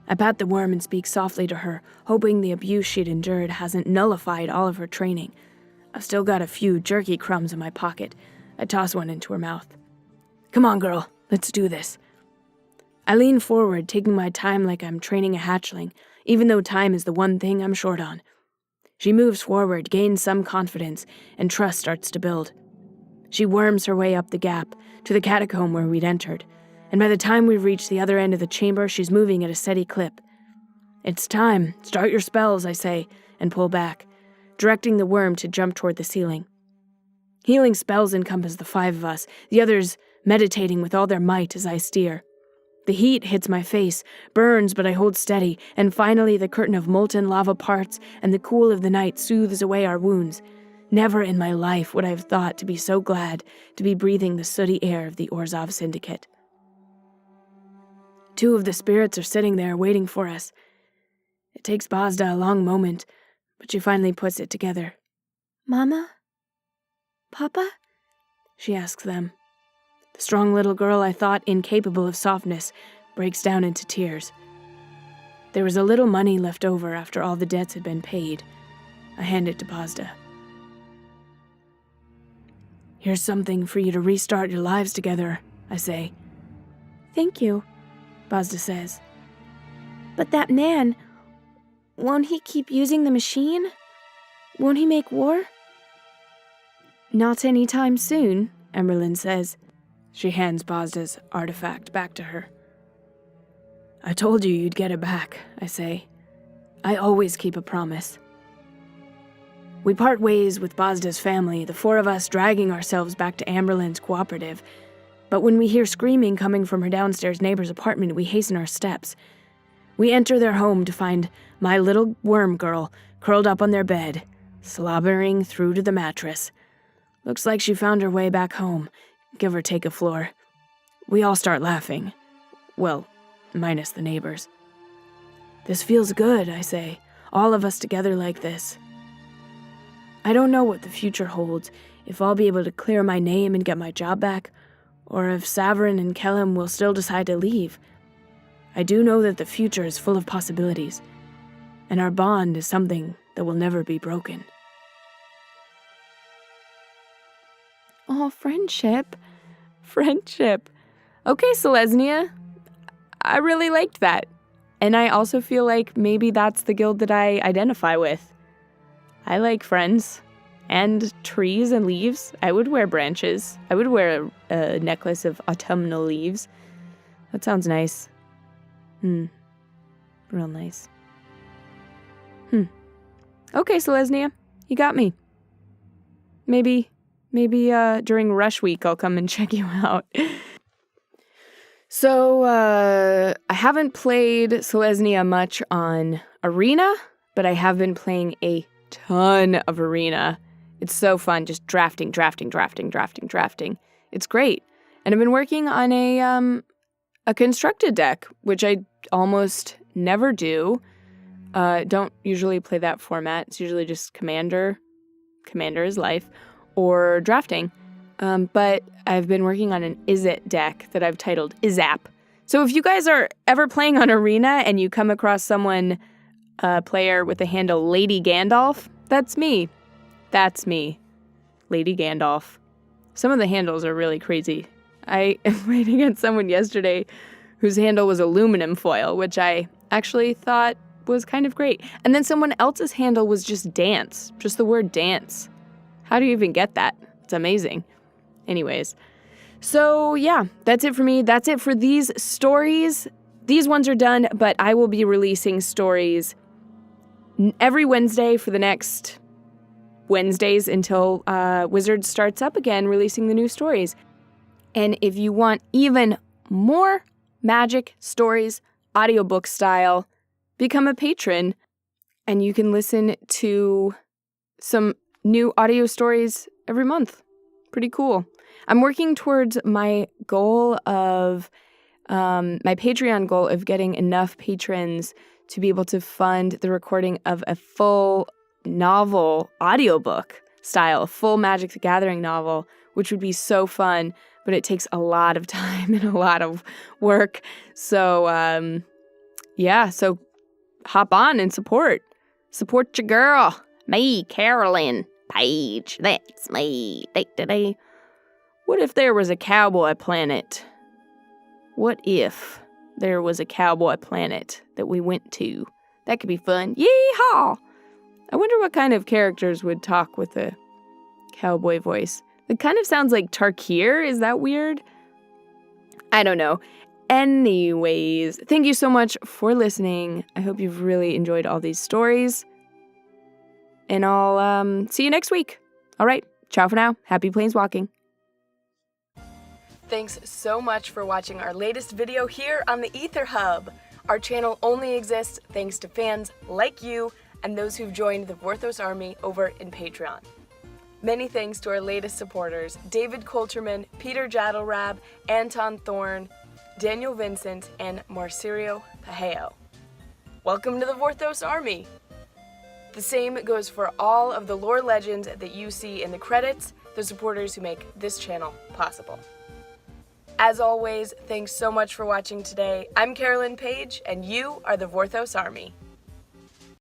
I pat the worm and speak softly to her, hoping the abuse she'd endured hasn't nullified all of her training. I've still got a few jerky crumbs in my pocket. I toss one into her mouth. Come on, girl, let's do this. I lean forward, taking my time like I'm training a hatchling, even though time is the one thing I'm short on. She moves forward, gains some confidence, and trust starts to build. She worms her way up the gap, to the catacomb where we'd entered, and by the time we've reached the other end of the chamber, she's moving at a steady clip. It's time. Start your spells, I say, and pull back, directing the worm to jump toward the ceiling. Healing spells encompass the 5 of us, the others meditating with all their might as I steer. The heat hits my face, burns, but I hold steady, and finally the curtain of molten lava parts and the cool of the night soothes away our wounds. Never in my life would I have thought to be so glad to be breathing the sooty air of the Orzhov Syndicate. 2 of the spirits are sitting there waiting for us. It takes Bazda a long moment, but she finally puts it together. Mama? Papa? She asks them. The strong little girl I thought incapable of softness breaks down into tears. There was a little money left over after all the debts had been paid. I hand it to Bazda. Here's something for you to restart your lives together, I say. Thank you, Bazda says. But that man, won't he keep using the machine? Won't he make war? Not anytime soon, Emerlyn says. She hands Bazda's artifact back to her. I told you you'd get it back, I say. I always keep a promise. We part ways with Bazda's family, the 4 of us dragging ourselves back to Amberlin's cooperative. But when we hear screaming coming from her downstairs neighbor's apartment, we hasten our steps. We enter their home to find my little worm girl curled up on their bed, slobbering through to the mattress. Looks like she found her way back home, give or take a floor. We all start laughing. Well, minus the neighbors. This feels good, I say, all of us together like this. I don't know what the future holds, if I'll be able to clear my name and get my job back, or if Severin and Kellum will still decide to leave. I do know that the future is full of possibilities, and our bond is something that will never be broken. Oh, friendship. Friendship. Okay, Selesnya. I really liked that. And I also feel like maybe that's the guild that I identify with. I like friends. And trees and leaves. I would wear branches. I would wear a necklace of autumnal leaves. That sounds nice. Real nice. Okay, Selesnya. You got me. Maybe during Rush Week I'll come and check you out. So, I haven't played Selesnya much on Arena, but I have been playing a ton of Arena. It's so fun, just drafting. It's great. And I've been working on a constructed deck, which I almost never do. Don't usually play that format. It's usually just Commander is life, or drafting. But I've been working on an Is-It deck that I've titled Izap. So if you guys are ever playing on Arena and you come across someone, player with the handle Lady Gandalf, that's me. That's me. Lady Gandalf. Some of the handles are really crazy. I played against someone yesterday whose handle was aluminum foil, which I actually thought was kind of great. And then someone else's handle was just dance. Just the word dance. How do you even get that? It's amazing. Anyways. So yeah, that's it for me. That's it for these stories. These ones are done, but I will be releasing stories every Wednesday for the next Wednesdays until Wizards starts up again, releasing the new stories. And if you want even more magic stories, audiobook style, become a patron, and you can listen to some new audio stories every month. Pretty cool. I'm working towards my goal of, my Patreon goal of getting enough patrons to be able to fund the recording of a full novel audiobook style, a full Magic the Gathering novel, which would be so fun, but it takes a lot of time and a lot of work. So, yeah, so hop on and support. Support your girl. Me, Carolyn Page. That's me. Day-to-day. What if there was a cowboy planet? What if there was a cowboy planet that we went to? That could be fun. Yeehaw! I wonder what kind of characters would talk with a cowboy voice. It kind of sounds like Tarkir. Is that weird? I don't know. Anyways, thank you so much for listening. I hope you've really enjoyed all these stories. And I'll see you next week. All right. Ciao for now. Happy planeswalking. Thanks so much for watching our latest video here on the Aether Hub. Our channel only exists thanks to fans like you and those who've joined the Vorthos Army over in Patreon. Many thanks to our latest supporters, David Coulterman, Peter Jadalrab, Anton Thorne, Daniel Vincent, and Marcirio Pajeo. Welcome to the Vorthos Army! The same goes for all of the lore legends that you see in the credits, the supporters who make this channel possible. As always, thanks so much for watching today. I'm Carolyn Page, and you are the Vorthos Army.